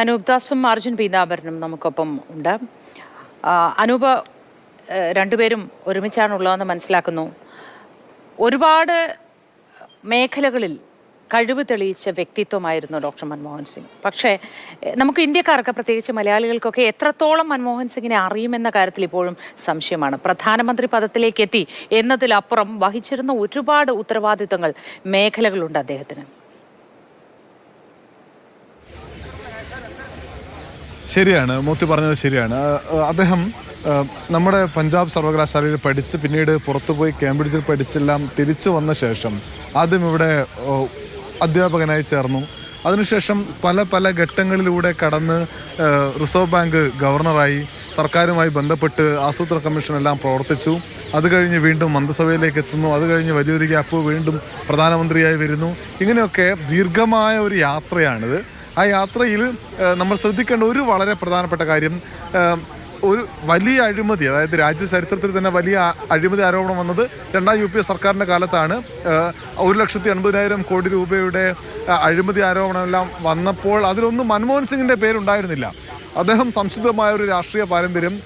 അനൂപ് ദാസും അർജുൻ പീതാംബരനും നമുക്കൊപ്പം ഉണ്ട്. അനൂപ്, രണ്ടുപേരും ഒരുമിച്ചാണുള്ളതെന്ന് മനസ്സിലാക്കുന്നു. ഒരുപാട് മേഖലകളിൽ കഴിവ് തെളിയിച്ച വ്യക്തിത്വമായിരുന്നു ഡോക്ടർ മൻമോഹൻ സിംഗ്. പക്ഷേ നമുക്ക് ഇന്ത്യക്കാർക്ക്, പ്രത്യേകിച്ച് മലയാളികൾക്കൊക്കെ എത്രത്തോളം മൻമോഹൻ സിംഗിനെ അറിയുമെന്ന കാര്യത്തിൽ ഇപ്പോഴും സംശയമാണ്. പ്രധാനമന്ത്രി പദത്തിലേക്ക് എത്തി എന്നതിലപ്പുറം വഹിച്ചിരുന്ന ഒരുപാട് ഉത്തരവാദിത്തങ്ങൾ, മേഖലകളുണ്ട് അദ്ദേഹത്തിന്. ശരിയാണ്, മൂർത്തി പറഞ്ഞത് ശരിയാണ്. അദ്ദേഹം നമ്മുടെ പഞ്ചാബ് സർവകലാശാലയിൽ പഠിച്ച് പിന്നീട് പുറത്തുപോയി കേംബ്രിഡ്ജിൽ പഠിച്ചെല്ലാം തിരിച്ചു വന്ന ശേഷം ആദ്യം ഇവിടെ അധ്യാപകനായി ചേർന്നു. അതിനുശേഷം പല പല ഘട്ടങ്ങളിലൂടെ കടന്ന് റിസർവ് ബാങ്ക് ഗവർണറായി, സർക്കാരുമായി ബന്ധപ്പെട്ട് ആസൂത്രണ കമ്മീഷനെല്ലാം പ്രവർത്തിച്ചു. അത് കഴിഞ്ഞ് വീണ്ടും മന്ത്രിസഭയിലേക്ക് എത്തുന്നു. അത് കഴിഞ്ഞ് വലിയൊരു ഗ്യാപ്പ്, വീണ്ടും പ്രധാനമന്ത്രിയായി വരുന്നു. ഇങ്ങനെയൊക്കെ ദീർഘമായ ഒരു യാത്രയാണിത്. ആ യാത്രയിൽ നമ്മൾ ശ്രദ്ധിക്കേണ്ട ഒരു വളരെ പ്രധാനപ്പെട്ട കാര്യം, ഒരു വലിയ അഴിമതി, അതായത് രാജ്യ ചരിത്രത്തിൽ തന്നെ വലിയ അഴിമതി ആരോപണം വന്നത് രണ്ടാം UPA സർക്കാരിൻ്റെ കാലത്താണ്. 1,80,000 കോടി രൂപയുടെ അഴിമതി ആരോപണമെല്ലാം വന്നപ്പോൾ അതിലൊന്നും മൻമോഹൻ സിംഗിൻ്റെ പേരുണ്ടായിരുന്നില്ല. അദ്ദേഹം സംശുദ്ധമായ ഒരു രാഷ്ട്രീയ പാരമ്പര്യം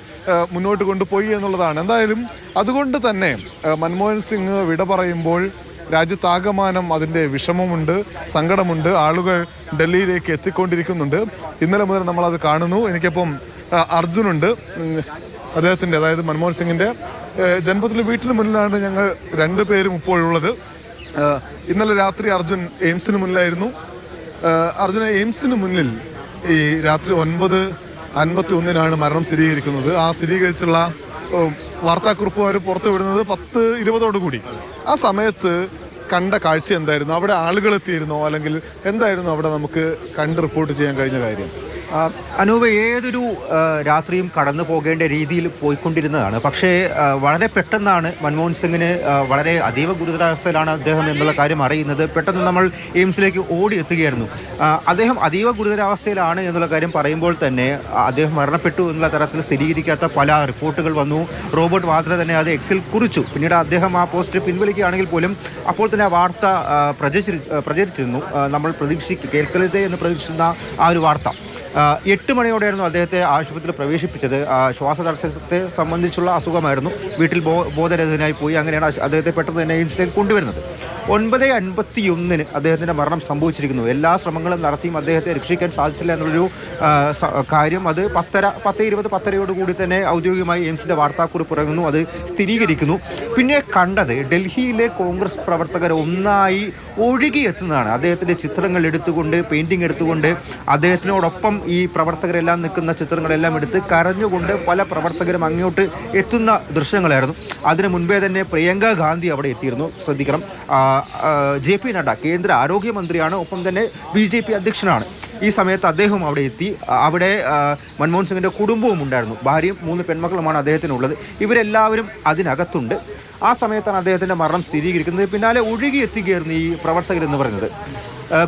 മുന്നോട്ട് കൊണ്ടുപോയി എന്നുള്ളതാണ്. എന്തായാലും അതുകൊണ്ട് തന്നെ മൻമോഹൻ സിംഗ് വിട പറയുമ്പോൾ രാജ്യത്താകമാനം അതിൻ്റെ വിഷമമുണ്ട്, സങ്കടമുണ്ട്. ആളുകൾ ഡൽഹിയിലേക്ക് എത്തിക്കൊണ്ടിരിക്കുന്നുണ്ട്. ഇന്നലെ മുതൽ നമ്മളത് കാണുന്നു. എനിക്കിപ്പം അർജുനുണ്ട്, അദ്ദേഹത്തിൻ്റെ, അതായത് മൻമോഹൻ സിംഗിൻ്റെ ജന്മത്തിലെ വീട്ടിന് മുന്നിലാണ് ഞങ്ങൾ രണ്ടുപേരും ഇപ്പോഴുള്ളത്. ഇന്നലെ രാത്രി അർജുൻ എയിംസിന് മുന്നിലായിരുന്നു. അർജുന, എയിംസിന് മുന്നിൽ ഈ രാത്രി 9:51 മരണം സ്ഥിരീകരിക്കുന്നത്. ആ സ്ഥിരീകരിച്ചുള്ള വാർത്താക്കുറിപ്പ് അവർ പുറത്തുവിടുന്നത് 10:20 ആ സമയത്ത് കണ്ട കാഴ്ച എന്തായിരുന്നു? അവിടെ ആളുകൾ എത്തിയിരുന്നോ, അല്ലെങ്കിൽ എന്തായിരുന്നു അവിടെ നമുക്ക് കണ്ട് റിപ്പോർട്ട് ചെയ്യാൻ കഴിഞ്ഞ കാര്യം? അനൂപ്, ഏതൊരു രാത്രിയും കടന്നു പോകേണ്ട രീതിയിൽ പോയിക്കൊണ്ടിരുന്നതാണ്. പക്ഷേ വളരെ പെട്ടെന്നാണ് മൻമോഹൻ സിംഗിന് വളരെ അതീവ ഗുരുതരാവസ്ഥയിലാണ് അദ്ദേഹം എന്നുള്ള കാര്യം അറിയുന്നത്. പെട്ടെന്ന് നമ്മൾ എയിംസിലേക്ക് ഓടി എത്തുകയായിരുന്നു. അദ്ദേഹം അതീവ ഗുരുതരാവസ്ഥയിലാണ് എന്നുള്ള കാര്യം പറയുമ്പോൾ തന്നെ അദ്ദേഹം മരണപ്പെട്ടു എന്നുള്ള തരത്തിൽ സ്ഥിരീകരിക്കാത്ത പല റിപ്പോർട്ടുകൾ വന്നു. റോബർട്ട് വാദ്ര തന്നെ അത് എക്സിൽ കുറിച്ചു. പിന്നീട് അദ്ദേഹം ആ പോസ്റ്റ് പിൻവലിക്കുകയാണെങ്കിൽ പോലും അപ്പോൾ തന്നെ ആ വാർത്ത പ്രചരിച്ചിരുന്നു. നമ്മൾ കേൾക്കരുതേ എന്ന് പ്രതീക്ഷിക്കുന്ന ആ ഒരു വാർത്ത 8 മണിയോടെയായിരുന്നു അദ്ദേഹത്തെ ആശുപത്രിയിൽ പ്രവേശിപ്പിച്ചത്. ശ്വാസതടസ്സത്തെ സംബന്ധിച്ചുള്ള അസുഖമായിരുന്നു. വീട്ടിൽ ബോധരഹിതനായി പോയി. അങ്ങനെയാണ് അദ്ദേഹത്തെ പെട്ടെന്ന് തന്നെ എയിംസിലേക്ക് കൊണ്ടുവരുന്നത്. 9:51 അദ്ദേഹത്തിൻ്റെ മരണം സംഭവിച്ചിരിക്കുന്നു. എല്ലാ ശ്രമങ്ങളും നടത്തിയും അദ്ദേഹത്തെ രക്ഷിക്കാൻ സാധിച്ചില്ല എന്നുള്ളൊരു കാര്യം അത് 10:20 തന്നെ ഔദ്യോഗികമായി എയിംസിൻ്റെ വാർത്താക്കുറിപ്പ് ഇറങ്ങുന്നു. അത് സ്ഥിരീകരിക്കുന്നു. പിന്നെ കണ്ടത് ഡൽഹിയിലെ കോൺഗ്രസ് പ്രവർത്തകർ ഒന്നായി ഒഴുകിയെത്തുന്നതാണ്. അദ്ദേഹത്തിൻ്റെ ചിത്രങ്ങൾ എടുത്തുകൊണ്ട്, പെയിൻറ്റിങ് എടുത്തുകൊണ്ട്, അദ്ദേഹത്തിനോടൊപ്പം ഈ പ്രവർത്തകരെല്ലാം നിൽക്കുന്ന ചിത്രങ്ങളെല്ലാം എടുത്ത് കരഞ്ഞുകൊണ്ട് പല പ്രവർത്തകരും അങ്ങോട്ട് എത്തുന്ന ദൃശ്യങ്ങളായിരുന്നു. അതിനു മുൻപേ തന്നെ പ്രിയങ്ക ഗാന്ധി അവിടെ എത്തിയിരുന്നു. ശ്രദ്ധിക്കണം, JP നഡ്ഡ കേന്ദ്ര ആരോഗ്യമന്ത്രിയാണ്, ഒപ്പം തന്നെ BJP അധ്യക്ഷനാണ്. ഈ സമയത്ത് അദ്ദേഹം അവിടെ എത്തി. അവിടെ മൻമോഹൻ സിംഗിൻ്റെ കുടുംബവും ഉണ്ടായിരുന്നു. ഭാര്യയും 3 പെൺമക്കളുമാണ് അദ്ദേഹത്തിനുള്ളത്. ഇവരെല്ലാവരും അതിനകത്തുണ്ട്. ആ സമയത്താണ് അദ്ദേഹത്തിൻ്റെ മരണം സ്ഥിരീകരിക്കുന്നത്. പിന്നാലെ ഒഴുകിയെത്തുകയായിരുന്നു ഈ പ്രവർത്തകരെന്ന് പറയുന്നത്.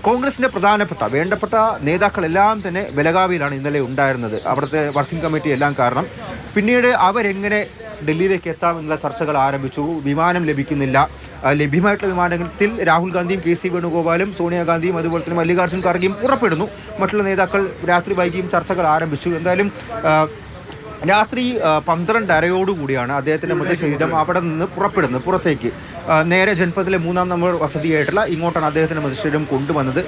കോൺഗ്രസിൻ്റെ വേണ്ടപ്പെട്ട നേതാക്കളെല്ലാം തന്നെ ബലഗാവിയിലാണ് ഇന്നലെ ഉണ്ടായിരുന്നത്. അവിടുത്തെ വർക്കിംഗ് കമ്മിറ്റി എല്ലാം കാരണം. പിന്നീട് അവരെങ്ങനെ ഡൽഹിയിലേക്ക് എത്താമെന്നുള്ള ചർച്ചകൾ ആരംഭിച്ചു. വിമാനം ലഭിക്കുന്നില്ല. ലഭ്യമായിട്ടുള്ള വിമാനത്തിൽ രാഹുൽ ഗാന്ധിയും KC വേണുഗോപാലും സോണിയാഗാന്ധിയും അതുപോലെ തന്നെ മല്ലികാർജ്ജുൻ ഖാർഗെയും പുറപ്പെടുന്നു. മറ്റുള്ള നേതാക്കൾ രാത്രി വൈകിയും ചർച്ചകൾ ആരംഭിച്ചു. എന്തായാലും രാത്രി 12:30 അദ്ദേഹത്തിൻ്റെ മൃതശരീരം അവിടെ നിന്ന് പുറപ്പെടുന്നത് പുറത്തേക്ക്. നേരെ ജനപഥത്തിലെ 3ാം നമ്പർ വസതിയായിട്ടുള്ള ഇങ്ങോട്ടാണ് അദ്ദേഹത്തിൻ്റെ മൃതശരീരം കൊണ്ടുവന്നത്.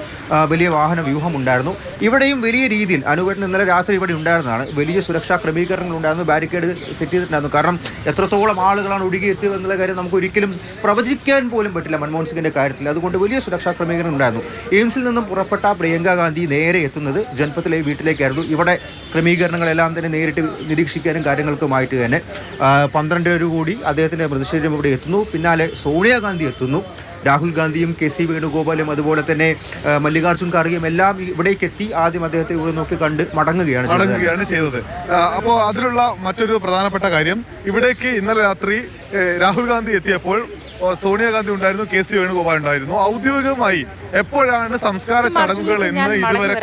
വലിയ വാഹന വ്യൂഹം ഉണ്ടായിരുന്നു. ഇവിടെയും വലിയ രീതിയിൽ അനുവേട്ടൻ ഇന്നലെ രാത്രി ഇവിടെ ഉണ്ടായിരുന്നതാണ്. വലിയ സുരക്ഷാ ക്രമീകരണങ്ങൾ ഉണ്ടായിരുന്നു. ബാരിക്കേഡ് സെറ്റ് ചെയ്തിട്ടുണ്ടായിരുന്നു. കാരണം എത്രത്തോളം ആളുകളാണ് ഒഴുകിയെത്തുക എന്നുള്ള കാര്യം നമുക്ക് ഒരിക്കലും പ്രവചിക്കാൻ പോലും പറ്റില്ല മൻമോഹൻ സിംഗിൻ്റെ കാര്യത്തിൽ. അതുകൊണ്ട് വലിയ സുരക്ഷാ ക്രമീകരണം ഉണ്ടായിരുന്നു. എയിംസിൽ നിന്നും പുറപ്പെട്ട പ്രിയങ്ക ഗാന്ധി നേരെ എത്തുന്നത് ജനപഥത്തിലെ വീട്ടിലേക്കായിരുന്നു. ഇവിടെ ക്രമീകരണങ്ങളെല്ലാം തന്നെ നേരിട്ട് നിരീക്ഷിക്കാനും കാര്യങ്ങൾക്കുമായിട്ട് തന്നെ 12:00 അദ്ദേഹത്തിൻ്റെ മൃതശരീരം ഇവിടെ എത്തുന്നു. പിന്നാലെ സോണിയാഗാന്ധി എത്തുന്നു. രാഹുൽ ഗാന്ധിയും KC വേണുഗോപാലും അതുപോലെ തന്നെ മല്ലികാർജ്ജുൻ ഖാർഗെയും എല്ലാം ഇവിടേക്ക് എത്തി. ആദ്യം അദ്ദേഹത്തെ ഇവിടെ നോക്കി കണ്ട് മടങ്ങുകയാണ് ചെയ്തത്. അപ്പോൾ അതിലുള്ള മറ്റൊരു പ്രധാനപ്പെട്ട കാര്യം, ഇവിടേക്ക് ഇന്നലെ രാത്രി രാഹുൽ ഗാന്ധി എത്തിയപ്പോൾ സോണിയാഗാന്ധി ഉണ്ടായിരുന്നു, KC വേണുഗോപാൽ ഉണ്ടായിരുന്നു. ഔദ്യോഗികമായി എപ്പോഴാണ് സംസ്കാര ചടങ്ങുകൾ എന്ന് ഇതുവരെ